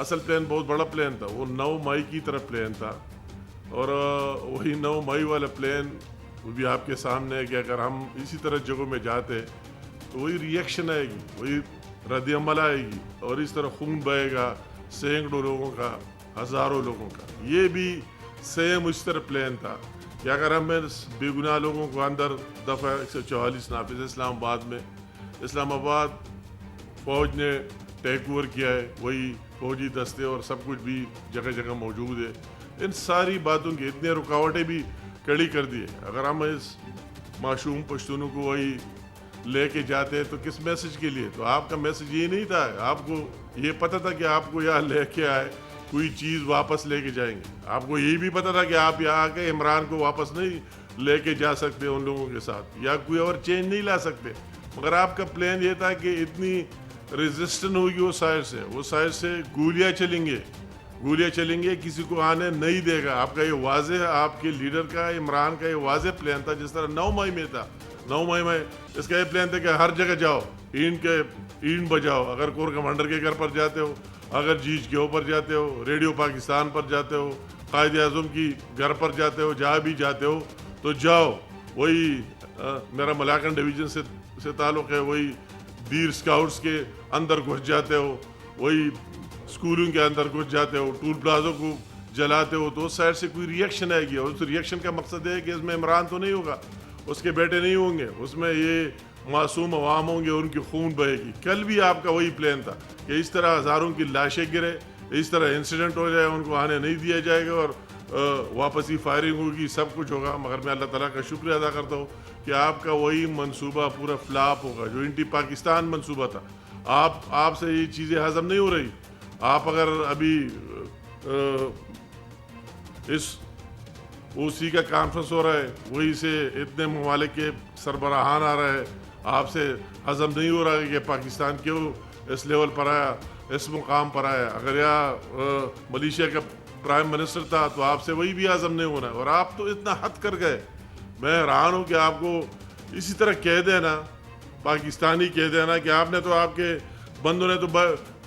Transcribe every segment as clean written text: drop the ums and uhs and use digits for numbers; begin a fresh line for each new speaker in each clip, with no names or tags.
اصل پلان بہت بڑا پلان تھا، وہ 9 مئی کی طرف پلان تھا، اور وہی 9 مئی والا پلان وہ بھی آپ کے سامنے ہے کہ اگر ہم اسی طرح جگہوں میں جاتے تو وہی ری ایکشن آئے گی، وہی رد عمل آئے گی، اور اس طرح خون بہے گا سینکڑوں لوگوں کا، ہزاروں لوگوں کا۔ یہ بھی سیم اس طرح پلان تھا کہ اگر ہم بے گناہ لوگوں کو اندر دفعہ 144 نافذ اسلام آباد میں، اسلام آباد فوج نے ٹیک اوور کیا ہے، وہی فوجی دستے اور سب کچھ بھی جگہ جگہ موجود ہے، ان ساری باتوں کی اتنی رکاوٹیں بھی کڑی کر دی ہے۔ اگر ہم اس معصوم پشتونوں کو وہی لے کے جاتے تو کس میسج کے لیے؟ تو آپ کا میسج یہ نہیں تھا، آپ کو یہ پتہ تھا کہ آپ کو یہاں لے کے آئے کوئی چیز واپس لے کے جائیں گے، آپ کو یہ بھی پتہ تھا کہ آپ یہاں آ کے عمران کو واپس نہیں لے کے جا سکتے ان لوگوں کے ساتھ، یا کوئی اور چینج نہیں لا سکتے، مگر آپ کا پلان یہ تھا کہ اتنی ریزسٹنٹ ہوگی وہ سائڈ سے گولیاں چلیں گے، کسی کو آنے نہیں دے گا۔ آپ کا یہ واضح، آپ کے لیڈر کا، عمران کا یہ واضح پلان تھا، جس طرح 9 مئی میں تھا۔ 9 مئی میں اس کا یہ پلان تھا کہ ہر جگہ جاؤ، اینٹ بجاؤ، اگر کور کمانڈر کے گھر پر جاتے ہو، اگر جیج کے اوپر جاتے ہو، ریڈیو پاکستان پر جاتے ہو، قائد اعظم کی گھر پر جاتے ہو، جہاں بھی جاتے ہو تو جاؤ۔ وہی میرا ملاکنڈ ڈویژن سے تعلق ہے، وہی دیر اسکاؤٹس کے اندر گھس جاتے ہو، وہی اسکولوں کے اندر گھس جاتے ہو، ٹول پلازوں کو جلاتے ہو، تو اس سائڈ سے کوئی ری ایکشن آئے گی، اور اس ری ایکشن کا مقصد ہے کہ اس میں عمران تو نہیں ہوگا، اس کے بیٹے نہیں ہوں گے، اس میں یہ معصوم عوام ہوں گے، ان کی خون بہے گی۔ کل بھی آپ کا وہی پلان تھا کہ اس طرح ہزاروں کی لاشیں گرے، اس طرح انسیڈنٹ ہو جائے، ان کو آنے نہیں دیا جائے گا، اور واپسی فائرنگ ہوگی، سب کچھ ہوگا۔ مگر میں اللہ تعالیٰ کا شکریہ ادا کرتا ہوں کہ آپ کا وہی منصوبہ پورا فلاپ ہوگا، جو انٹی پاکستان منصوبہ تھا۔ آپ سے یہ چیزیں ہضم نہیں ہو رہی۔ آپ اگر ابھی اس اوسی کا کانفرنس ہو رہا ہے، وہی سے اتنے ممالک کے سربراہان آ رہے ہیں، آپ سے ہضم نہیں ہو رہا ہے کہ پاکستان کیوں اس لیول پر آیا، اس مقام پر آیا۔ اگر یہ ملیشیا کا پرائم منسٹر تھا تو آپ سے وہی بھی ہضم نہیں ہونا ہے، اور آپ تو اتنا حد کر گئے۔ میں حیران ہوں کہ آپ کو اسی طرح کہہ دینا، پاکستانی کہہ دینا کہ آپ نے تو، آپ کے بندوں نے تو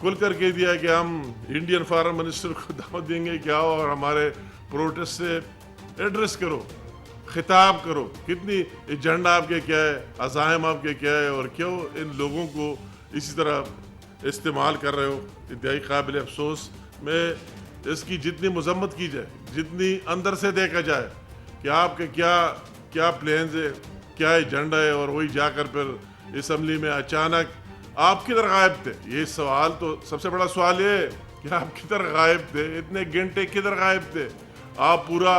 کھل کر کہہ دیا کہ ہم انڈین فارن منسٹر کو دعوت دیں گے کہ آؤ اور ہمارے پروٹیسٹ سے ایڈریس کرو، خطاب کرو، کتنی ایجنڈا آپ کے کیا ہے، عزائم آپ کے کیا ہے، اور کیوں ان لوگوں کو اسی طرح استعمال کر رہے ہو۔ انتہائی قابل افسوس۔ میں اس کی جتنی مذمت کی جائے، جتنی اندر سے دیکھا جائے کہ آپ کے کیا پلانز ہے، کیا ایجنڈا ہے، اور وہی جا کر پھر اسمبلی میں اچانک آپ کدھر غائب تھے؟ یہ سوال تو سب سے بڑا سوال یہ ہے کہ آپ کدھر غائب تھے، اتنے گھنٹے کدھر غائب تھے؟ آپ پورا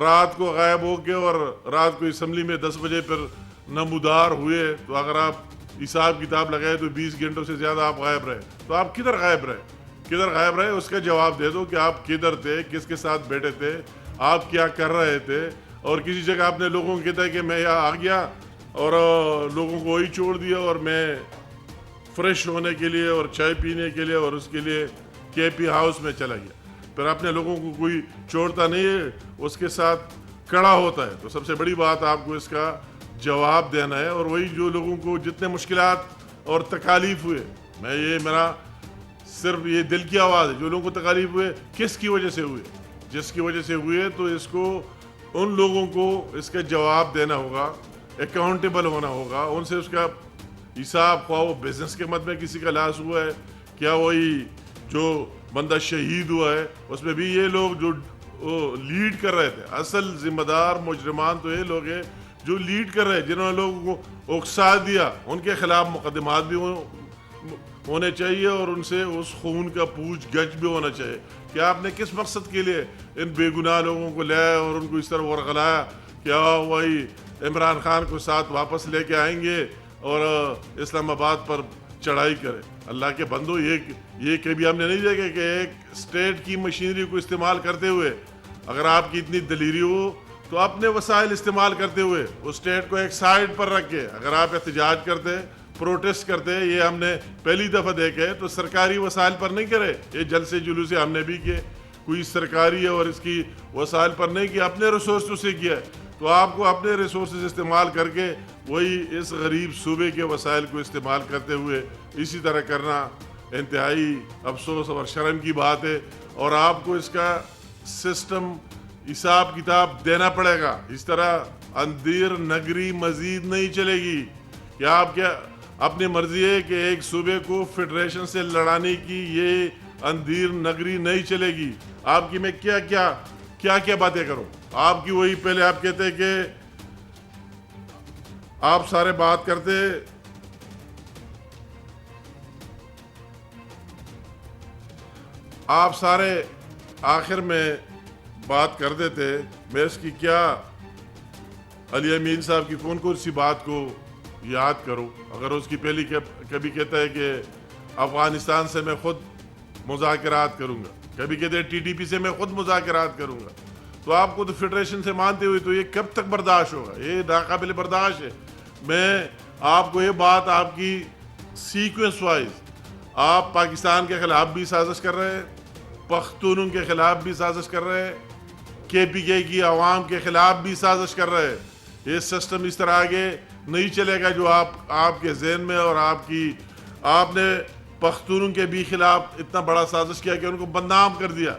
رات کو غائب ہو کے، اور رات کو اسمبلی میں 10 بجے پھر نمودار ہوئے، تو اگر آپ حساب کتاب لگائے تو 20 گھنٹوں سے زیادہ آپ غائب رہے۔ تو آپ کدھر غائب رہے؟ اس کا جواب دے دو کہ آپ کدھر تھے، کس کے ساتھ بیٹھے تھے، آپ کیا کر رہے تھے۔ اور کسی جگہ آپ نے لوگوں کو کہتا ہے کہ میں یہاں آ گیا اور لوگوں کو وہی چھوڑ دیا، اور میں فریش ہونے کے لیے اور چائے پینے کے لیے اور اس کے لیے کے پی ہاؤس میں چلا گیا۔ پھر اپنے لوگوں کو کوئی چھوڑتا نہیں ہے، اس کے ساتھ کڑا ہوتا ہے۔ تو سب سے بڑی بات آپ کو اس کا جواب دینا ہے، اور وہی جو لوگوں کو جتنے مشکلات اور تکالیف ہوئے، میرا صرف یہ دل کی آواز ہے، جو لوگوں کو تکالیف ہوئے کس کی وجہ سے ہوئے، جس کی وجہ سے ہوئے، تو اس کو ان لوگوں کو اس کا جواب دینا ہوگا، اکاؤنٹیبل ہونا ہوگا، ان سے اس کا حساب، خواہ وہ بزنس کے مد میں کسی کا لاس ہوا ہے، کیا وہی جو بندہ شہید ہوا ہے اس میں بھی یہ لوگ جو لیڈ کر رہے تھے، اصل ذمہ دار مجرمان تو یہ لوگ ہیں جو لیڈ کر رہے ہیں، جنہوں نے لوگوں کو اکسا دیا، ان کے خلاف مقدمات بھی ہونے چاہیے، اور ان سے اس خون کا پوچھ گچھ بھی ہونا چاہیے کہ آپ نے کس مقصد کے لیے ان بے گناہ لوگوں کو لایا اور ان کو اس طرح ورغلایا کہ وہی عمران خان کو ساتھ واپس لے کے آئیں گے اور اسلام آباد پر چڑھائی کرے۔ اللہ کے بندو، یہ کبھی ہم نے نہیں دیکھا کہ ایک اسٹیٹ کی مشینری کو استعمال کرتے ہوئے، اگر آپ کی اتنی دلیری ہو تو اپنے وسائل استعمال کرتے ہوئے اس اسٹیٹ کو ایک سائڈ پر رکھ کے اگر آپ احتجاج کرتے، پروٹیسٹ کرتے، یہ ہم نے پہلی دفعہ دیکھے، تو سرکاری وسائل پر نہیں کرے، یہ جلسے جلوسے ہم نے بھی کیے، کوئی سرکاری اور اس کی وسائل پر نہیں کیا، اپنے ریسورسز سے کیا ہے۔ تو آپ کو اپنے ریسورسز استعمال کر کے وہی اس غریب صوبے کے وسائل کو استعمال کرتے ہوئے اسی طرح کرنا انتہائی افسوس اور شرم کی بات ہے، اور آپ کو اس کا سسٹم حساب کتاب دینا پڑے گا۔ اس طرح اندھیر نگری مزید نہیں چلے گی کہ آپ کیا اپنی مرضی ہے کہ ایک صوبے کو فیڈریشن سے لڑانے کی یہ اندھیر نگری نہیں چلے گی۔ آپ کی میں کیا باتیں کروں؟ آپ کی وہی پہلے آپ کہتے کہ آپ سارے بات کرتے، آپ سارے آخر میں بات کر دیتے، میں اس کی کیا علی امین صاحب کی کون سی بات کو یاد کروں؟ اگر اس کی پہلی کبھی کہتا ہے کہ افغانستان سے میں خود مذاکرات کروں گا، کبھی کہتے ہیں ٹی ٹی پی سے میں خود مذاکرات کروں گا، تو آپ کو تو فیڈریشن سے مانتے ہوئے تو یہ کب تک برداشت ہوگا؟ یہ ناقابل برداشت ہے۔ میں آپ کو یہ بات آپ کی سیکوینس وائز، آپ پاکستان کے خلاف بھی سازش کر رہے ہیں، پختونوں کے خلاف بھی سازش کر رہے ہیں، کے پی کے کی عوام کے خلاف بھی سازش کر رہے ہیں۔ یہ سسٹم اس طرح آگے نہیں چلے گا جو آپ کے ذہن میں، اور آپ نے پختونوں کے بھی خلاف اتنا بڑا سازش کیا کہ ان کو بدنام کر دیا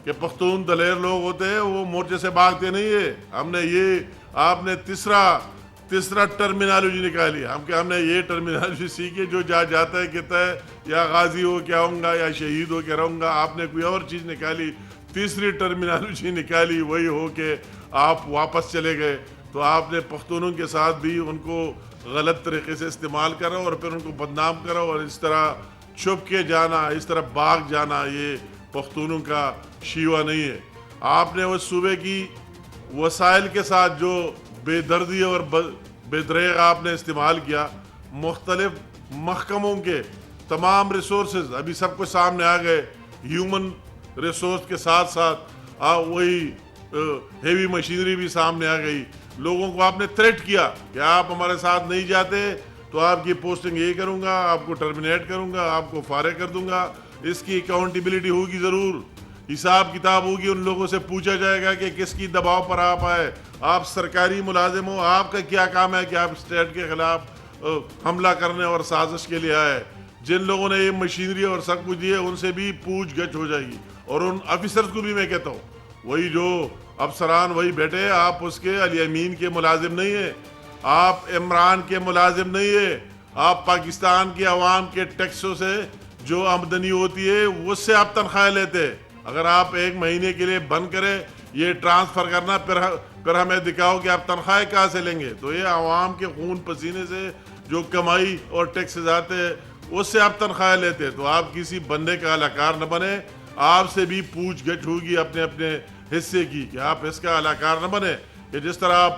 کہ پختون دلیر لوگ ہوتے ہیں، وہ مورچے سے بھاگتے نہیں ہے۔ آپ نے تیسرا ٹرمینالوجی نکالی، ہم نے یہ ٹرمینالوجی سیکھی جو جاتا ہے کہتا ہے یا غازی ہو کے آؤں گا یا شہید ہو کے رہوں گا۔ آپ نے کوئی اور چیز نکالی، تیسری ٹرمینالوجی نکالی، وہی ہو کہ آپ واپس چلے گئے۔ تو آپ نے پختونوں کے ساتھ بھی ان کو غلط طریقے سے استعمال کرا اور پھر ان کو بدنام کرا، اور اس طرح چھپ کے جانا، اس طرح بھاگ جانا، یہ پختونوں کا شیوا نہیں ہے۔ آپ نے اس صوبے کی وسائل کے ساتھ جو بے دردی اور بے دریغ آپ نے استعمال کیا، مختلف محکموں کے تمام ریسورسز ابھی سب کچھ سامنے آ گئے، ہیومن ریسورس کے ساتھ ساتھ وہی ہیوی مشینری بھی سامنے آ گئی۔ لوگوں کو آپ نے تھریٹ کیا کہ آپ ہمارے ساتھ نہیں جاتے تو آپ کی پوسٹنگ یہی کروں گا، آپ کو ٹرمینیٹ کروں گا، آپ کو فارغ کر دوں گا۔ اس کی اکاؤنٹیبلٹی ہوگی، ضرور حساب کتاب ہوگی، ان لوگوں سے پوچھا جائے گا کہ کس کی دباؤ پر آپ آئے۔ آپ سرکاری ملازم ہو، آپ کا کیا کام ہے کہ آپ اسٹیٹ کے خلاف حملہ کرنے اور سازش کے لیے آئے؟ جن لوگوں نے یہ مشینری اور سب کچھ دی ہے ان سے بھی پوچھ گچھ ہو جائے گی، اور ان آفیسرز کو بھی میں کہتا ہوں، وہی جو افسران وہی بیٹھے، آپ اس کے علی امین کے ملازم نہیں ہیں، آپ عمران کے ملازم نہیں ہیں، آپ پاکستان کی عوام کے ٹیکسوں سے جو آمدنی ہوتی ہے اس سے آپ تنخواہ لیتے۔ اگر آپ ایک مہینے کے لیے بند کریں یہ ٹرانسفر کرنا، پھر ہمیں دکھاؤ کہ آپ تنخواہ کہاں سے لیں گے؟ تو یہ عوام کے خون پسینے سے جو کمائی اور ٹیکسز آتے ہیں اس سے آپ تنخواہ لیتے۔ تو آپ کسی بندے کا اہلکار نہ بنے، آپ سے بھی پوچھ گچھ ہوگی اپنے اپنے حصے کی کہ آپ اس کا اہلکار نہ بنے کہ جس طرح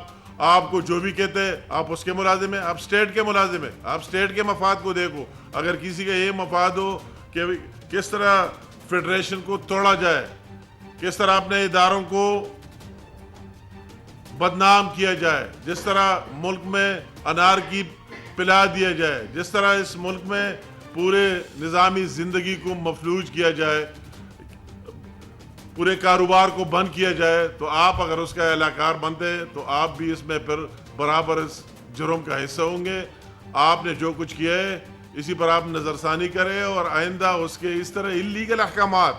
آپ کو جو بھی کہتے ہیں آپ اس کے ملازم ہیں، آپ اسٹیٹ کے ملازم ہیں، آپ اسٹیٹ کے مفاد کو دیکھو۔ اگر کسی کا یہ مفاد ہو کہ کس طرح فیڈریشن کو توڑا جائے، کس طرح اپنے اداروں کو بدنام کیا جائے، جس طرح ملک میں انار کی پلا دیا جائے، جس طرح اس ملک میں پورے نظامی زندگی کو مفلوج کیا جائے، پورے کاروبار کو بند کیا جائے، تو آپ اگر اس کا اہلکار بنتے تو آپ بھی اس میں پھر برابر اس جرم کا حصہ ہوں گے۔ آپ نے جو کچھ کیا ہے اسی پر آپ نظر ثانی کریں، اور آئندہ اس کے اس طرح انلیگل احکامات،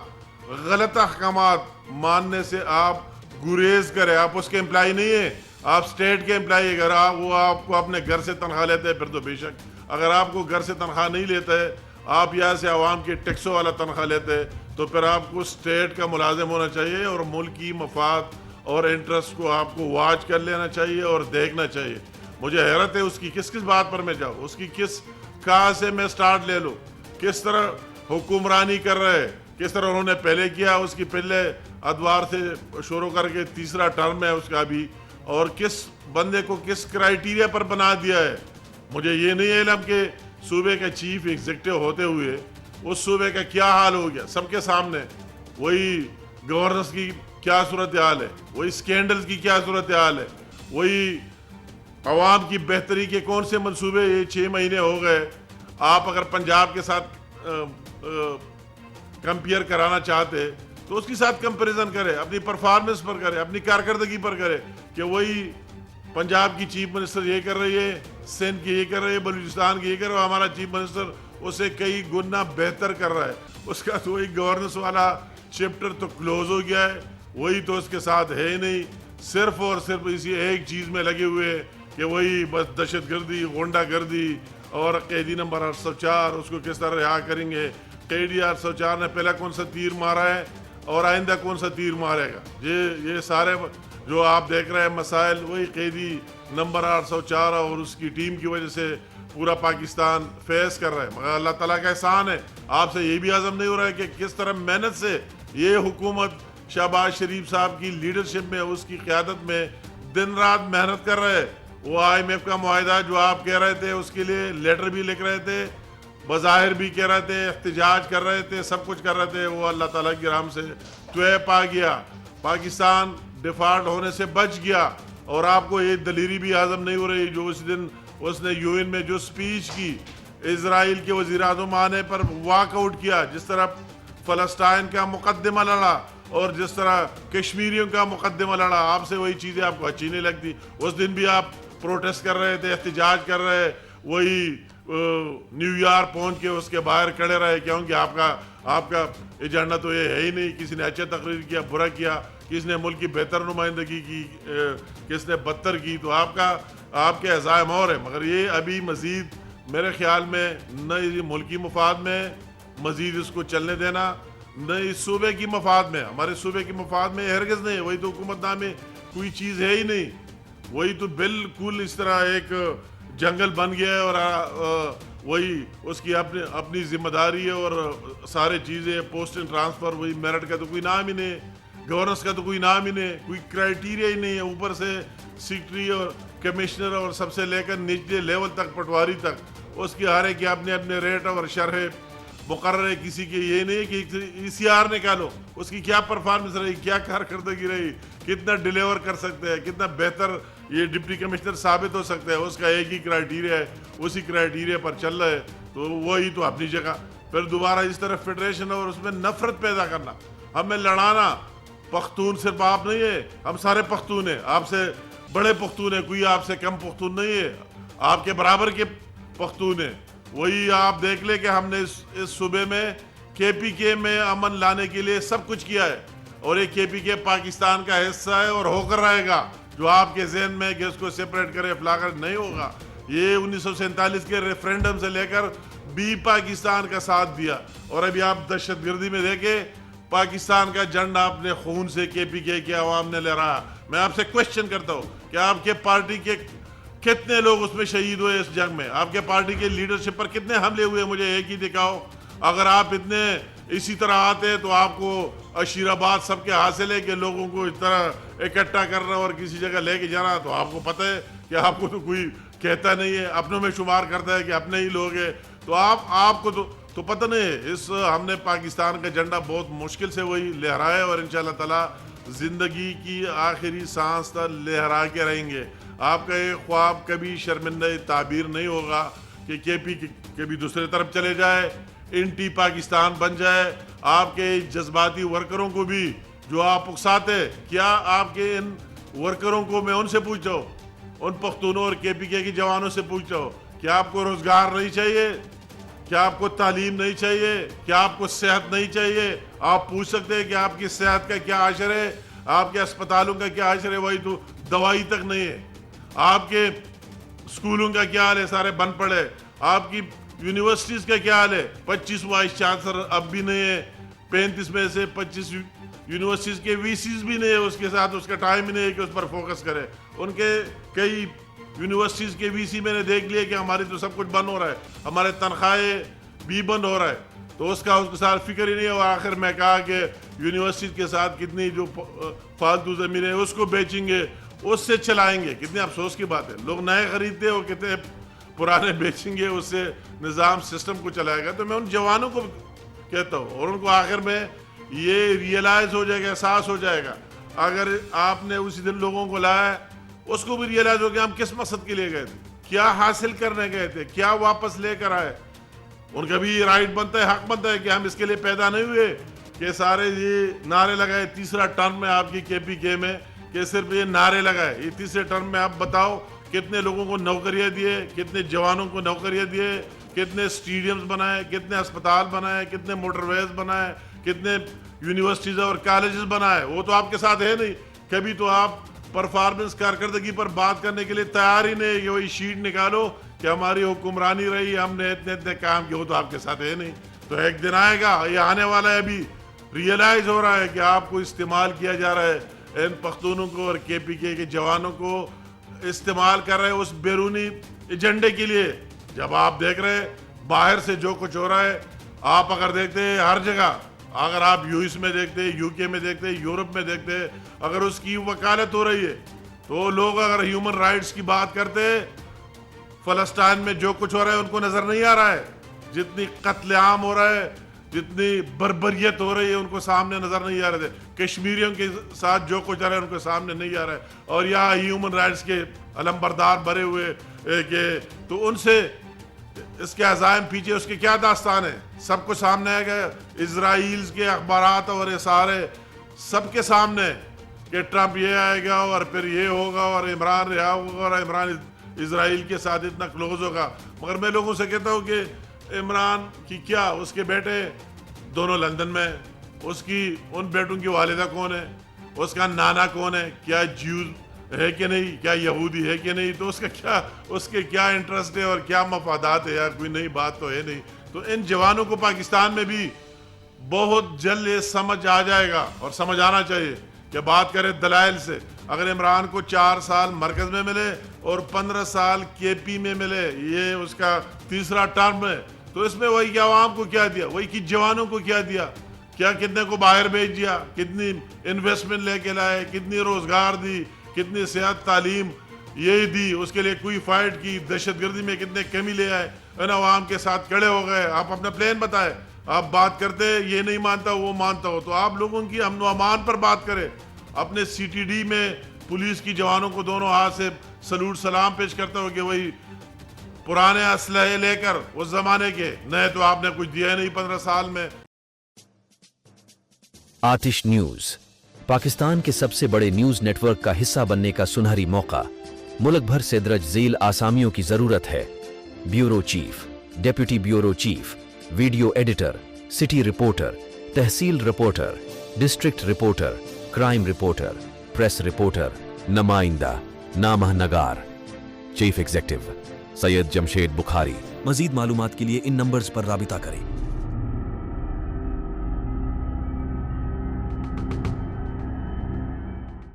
غلط احکامات ماننے سے آپ گریز کریں۔ آپ اس کے امپلائی نہیں ہیں، آپ اسٹیٹ کے امپلائی۔ اگر وہ آپ کو اپنے گھر سے تنخواہ لیتے ہیں پھر تو بے شک، اگر آپ کو گھر سے تنخواہ نہیں لیتا ہے، آپ یہاں سے عوام کے ٹیکسوں والا تنخواہ لیتے ہیں، تو پھر آپ کو اسٹیٹ کا ملازم ہونا چاہیے اور ملکی مفاد اور انٹرسٹ کو آپ کو واچ کر لینا چاہیے اور دیکھنا چاہیے۔ مجھے حیرت ہے اس کی کس بات پر میں جاؤں، اس کی کہاں سے میں سٹارٹ لے لوں، کس طرح حکمرانی کر رہے، کس طرح انہوں نے پہلے کیا، اس کی پہلے ادوار سے شروع کر کے تیسرا ٹرم ہے اس کا بھی، اور کس بندے کو کس کرائیٹیریا پر بنا دیا ہے۔ مجھے یہ نہیں علم کہ صوبے کا چیف ایگزیکٹو ہوتے ہوئے اس صوبے کا کیا حال ہو گیا سب کے سامنے، وہی گورننس کی کیا صورتحال ہے، وہی سکینڈلز کی کیا صورتحال ہے، وہی عوام کی بہتری کے کون سے منصوبے۔ یہ 6 مہینے ہو گئے، آپ اگر پنجاب کے ساتھ کمپیئر کرانا چاہتے تو اس کے ساتھ کمپیریزن کرے، اپنی پرفارمنس پر کرے، اپنی کارکردگی پر کرے کہ وہی پنجاب کی چیف منسٹر یہ کر رہی ہے، سندھ کی یہ کر رہی ہے، بلوچستان کی یہ کر رہا ہے، ہمارا چیف منسٹر اسے کئی گنا بہتر کر رہا ہے. اس کا تو وہی گورننس والا چیپٹر تو کلوز ہو گیا ہے, وہی تو اس کے ساتھ ہے ہی نہیں, صرف اور صرف اسی ایک چیز میں لگے ہوئے کہ وہی بس دہشت گردی, غنڈہ گردی اور قیدی نمبر 804 اس کو کس طرح رہا کریں گے. قیدی 804 نے پہلا کون سا تیر مارا ہے اور آئندہ کون سا تیر مارے گا. یہ سارے جو آپ دیکھ رہے ہیں مسائل وہی قیدی نمبر 804 اور اس کی ٹیم کی وجہ سے پورا پاکستان فیس کر رہا ہے. مگر اللہ تعالیٰ کا احسان ہے, آپ سے یہ بھی عزم نہیں ہو رہا ہے کہ کس طرح محنت سے یہ حکومت شہباز شریف صاحب کی لیڈرشپ میں, اس کی قیادت میں دن رات محنت کر رہے. وہ IMF کا معاہدہ جو آپ کہہ رہے تھے اس کے لیے لیٹر بھی لکھ رہے تھے, بظاہر بھی کہہ رہے تھے, احتجاج کر رہے تھے, سب کچھ کر رہے تھے, وہ اللہ تعالیٰ کی رحم سے طویب آ گیا, پاکستان ڈیفالٹ ہونے سے بچ گیا. اور آپ کو یہ دلیری بھی ہضم نہیں ہو رہی جو اس دن اس نے UN میں جو سپیچ کی, اسرائیل کے وزیر اعظم آنے پر واک آؤٹ کیا, جس طرح فلسطین کا مقدمہ لڑا اور جس طرح کشمیریوں کا مقدمہ لڑا, آپ سے وہی چیزیں آپ کو اچھی نہیں لگتی. اس دن بھی آپ پروٹیسٹ کر رہے تھے, احتجاج کر رہے, وہی نیو یارک پہنچ کے اس کے باہر کھڑے رہے, کیونکہ آپ کا ایجنڈا تو یہ ہے ہی نہیں. کسی نے اچھا تقریر کیا, برا کیا, کس نے ملک کی بہتر نمائندگی کی, کس نے بدتر کی, تو آپ کے عزائم اور ہیں. مگر یہ ابھی مزید میرے خیال میں نہ ملکی مفاد میں مزید اس کو چلنے دینا, نہ اس صوبے کی مفاد میں, ہمارے صوبے کی مفاد میں ہرگز نہیں. وہی تو حکومت نامے کوئی چیز ہے ہی نہیں, وہی تو بالکل اس طرح ایک جنگل بن گیا ہے, اور وہی اس کی اپنی ذمہ داری ہے اور سارے چیزیں, پوسٹنگ ٹرانسفر, وہی میرٹ کا تو کوئی نام ہی نہیں, گورننس کا تو کوئی نام ہی نہیں, کوئی کرائٹیریا ہی نہیں ہے. اوپر سے سیکرٹری اور کمشنر اور سب سے لے کر نچلے لیول تک, پٹواری تک, اس کی ہر ایک کے اپنے ریٹ اور شرح مقرر ہے. کسی کے یہ نہیں کہ ECR نکالو, اس کی کیا پرفارمنس رہی, کیا کارکردگی رہی, کتنا ڈیلیور کر سکتے ہیں, کتنا بہتر یہ ڈپٹی کمشنر ثابت ہو سکتا ہے. اس کا ایک ہی کرائٹیریا ہے, اسی کرائٹیریا پر چل رہا ہے. تو وہی تو اپنی جگہ پھر دوبارہ اس طرح فیڈریشن اور اس میں نفرت پیدا کرنا, ہمیں لڑانا. پختون صرف آپ نہیں ہے, ہم سارے پختون ہیں, آپ سے بڑے پختون ہیں, کوئی آپ سے کم پختون نہیں ہے, آپ کے برابر کے پختون ہیں. وہی آپ دیکھ لیں کہ ہم نے اس صوبے میں KPK میں امن لانے کے لیے سب کچھ کیا ہے, اور یہ KPK پاکستان کا حصہ ہے اور ہو کر رہے گا. جو آپ کے ذہن میں کہ اس کو سپریٹ کرے فلاکر نہیں ہوگا. یہ 1947 کے ریفرینڈم سے لے کر بھی پاکستان کا ساتھ دیا, اور ابھی آپ دہشت گردی میں دیکھیں پاکستان کا جھنڈا اپنے خون سے KPK کے عوام نے لے رہا. میں آپ سے کوشچن کرتا ہوں کہ آپ کے پارٹی کے کتنے لوگ اس میں شہید ہوئے اس جنگ میں, آپ کے پارٹی کے لیڈرشپ پر کتنے حملے ہوئے, مجھے ایک ہی دکھاؤ. اگر آپ اتنے اسی طرح آتے تو آپ کو عشیر آباد سب کے حاصل ہے کہ لوگوں کو اس طرح اکٹھا کرنا اور کسی جگہ لے کے جانا, تو آپ کو پتہ ہے کہ آپ کو تو کوئی کہتا نہیں ہے, اپنوں میں شمار کرتا ہے کہ اپنے ہی لوگ ہیں. تو آپ کو تو پتہ نہیں ہے. ہم نے پاکستان کا جھنڈا بہت مشکل سے وہی لہرایا, اور انشاءاللہ تعالی زندگی کی آخری سانس تک لہرا کے رہیں گے. آپ کا یہ خواب کبھی شرمندہ تعبیر نہیں ہوگا کہ KP کبھی دوسرے طرف چلے جائے, انٹی پاکستان بن جائے. آپ کے جذباتی ورکروں کو بھی جو آپ اکساتے, کیا آپ کے ان ورکروں کو میں ان سے پوچھتا ہوں, ان پختونوں اور KPK کے جوانوں سے پوچھتا ہوں, کیا آپ کو روزگار نہیں چاہیے, کیا آپ کو تعلیم نہیں چاہیے, کیا آپ کو صحت نہیں چاہیے؟ آپ پوچھ سکتے ہیں کہ آپ کی صحت کا کیا حشر ہے, آپ کے اسپتالوں کا کیا حشر ہے, وہی تو دوائی تک نہیں ہے. آپ کے اسکولوں کا کیا حال ہے, سارے بند پڑے. آپ کی یونیورسٹیز کا کیا حال ہے, 25 وائس چانسلر اب بھی نہیں ہے, 35 میں سے 25 یونیورسٹیز کے VCs بھی نہیں ہے, اس کے ساتھ اس کا ٹائم ہی نہیں ہے کہ اس پر فوکس کرے. ان کے کئی یونیورسٹیز کے VC میں نے دیکھ لیا کہ ہماری تو سب کچھ بند ہو رہا ہے, ہمارے تنخواہیں بھی بند ہو رہا ہے, تو اس کے ساتھ فکر ہی نہیں ہے. اور آخر میں کہا کہ یونیورسٹیز کے ساتھ کتنی جو فالتو زمینیں اس کو بیچیں گے, اس سے چلائیں گے. کتنے افسوس کی بات ہے, لوگ نئے خریدتے اور کتنے پرانے بیچیں گے, اس سے نظام سسٹم کو چلائے گا. تو میں ان جوانوں کو کہتا ہوں, اور ان کو آخر میں یہ ریئلائز ہو جائے گا, احساس ہو جائے گا. اگر آپ نے اسی دن لوگوں کو لایا, اس کو بھی ریئلائز ہو گیا ہم کس مقصد کے لیے گئے تھے, کیا حاصل کرنے گئے تھے, کیا واپس لے کر آئے. ان کا بھی رائٹ بنتا ہے, حق بنتا ہے کہ ہم اس کے لیے پیدا نہیں ہوئے کہ سارے یہ نعرے لگائے. تیسرا ٹرم میں آپ کی KPK میں کہ صرف یہ نعرے لگائے. یہ تیسرے ٹرم میں آپ بتاؤ کتنے لوگوں کو نوکریاں دیے, کتنے جوانوں کو نوکریاں دیے, کتنے اسٹیڈیمز بنائے, کتنے اسپتال بنائے, کتنے موٹر ویز بنائے, کتنے یونیورسٹیز اور کالجز بنائے, وہ تو آپ کے ساتھ ہے نہیں. کبھی تو آپ پرفارمنس کارکردگی پر بات کرنے کے لیے تیار ہی نہیں کہ وہی شیٹ نکالو کہ ہماری حکمرانی رہی, ہم نے اتنے کام کیے, وہ تو آپ کے ساتھ ہے نہیں. تو ایک دن آئے گا, یہ آنے والا ہے, ابھی ریئلائز ہو رہا ہے کہ آپ کو استعمال کیا جا رہا ہے, ان پختونوں کو اور کے پی کے جوانوں کو استعمال کر رہے ہیں اس بیرونی ایجنڈے کے لیے. جب آپ دیکھ رہے باہر سے جو کچھ ہو رہا ہے, آپ اگر دیکھتے ہر جگہ, اگر آپ یو ایس میں دیکھتے, یو کے میں دیکھتے, یورپ میں دیکھتے, اگر اس کی وکالت ہو رہی ہے تو لوگ اگر ہیومن رائٹس کی بات کرتے, فلسطین میں جو کچھ ہو رہا ہے ان کو نظر نہیں آ رہا ہے. جتنی قتل عام ہو رہا ہے, جتنی بربریت ہو رہی ہے, ان کو سامنے نظر نہیں آ رہے تھے. کشمیریوں کے ساتھ جو کچھ آ رہا ہے ان کو سامنے نہیں آ رہا ہے, اور یہاں ہیومن رائٹس کے علم بردار بھرے ہوئے کہ تو ان سے اس کے عزائم پیچھے اس کے کیا داستان ہے, سب کو سامنے آئے گا. اسرائیل کے اخبارات اور یہ سارے سب کے سامنے کہ ٹرمپ یہ آئے گا اور پھر یہ ہوگا اور عمران رہا ہوگا اور عمران اسرائیل کے ساتھ اتنا کلوز ہوگا. مگر میں لوگوں سے کہتا ہوں کہ عمران کی کیا, اس کے بیٹے دونوں لندن میں, اس کی ان بیٹوں کی والدہ کون ہے, اس کا نانا کون ہے, کیا جیوز ہے کہ نہیں, کیا یہودی ہے کہ نہیں, تو اس کے کیا انٹرسٹ ہے اور کیا مفادات ہے, یار کوئی نئی بات تو ہے نہیں. تو ان جوانوں کو پاکستان میں بھی بہت جلد یہ سمجھ آ جائے گا اور سمجھ آنا چاہیے کہ بات کریں دلائل سے. اگر عمران کو 4 سال مرکز میں ملے اور 15 سال کے پی میں ملے, یہ اس کا تیسرا ٹرم ہے, تو اس میں وہی کہ عوام کو کیا دیا, وہی کہ جوانوں کو کیا دیا, کیا کتنے کو باہر بھیج دیا, کتنی انویسٹمنٹ لے کے لائے, کتنی روزگار دی, کتنی صحت تعلیم یہی دی, اس کے لیے کوئی فائٹ کی, دہشت گردی میں کتنے کمی لے آئے, عوام کے ساتھ کھڑے ہو گئے. آپ اپنا پلان بتائے, آپ بات کرتے یہ نہیں مانتا وہ مانتا ہو, تو آپ لوگوں کی امن و امان پر بات کریں. اپنے سی ٹی ڈی میں پولیس کی جوانوں کو دونوں ہاتھ سے سلوٹ سلام پیش کرتا ہو کہ وہی پرانے اسلحے لے کر اس زمانے کے, نئے تو آپ نے کچھ دیا نہیں 15 سال میں.
آتش نیوز پاکستان کے سب سے بڑے نیوز نیٹ ورک کا حصہ بننے کا سنہری موقع. ملک بھر سے درج ذیل آسامیوں کی ضرورت ہے. Bureau chief, deputy bureau chief, video editor, city reporter, tehsil reporter, district reporter, crime reporter, press reporter, نمائندہ, نامہ نگار. Chief executive Syed Jamshed Bukhari. مزید معلومات کے لیے ان نمبرز پر رابطہ کریں.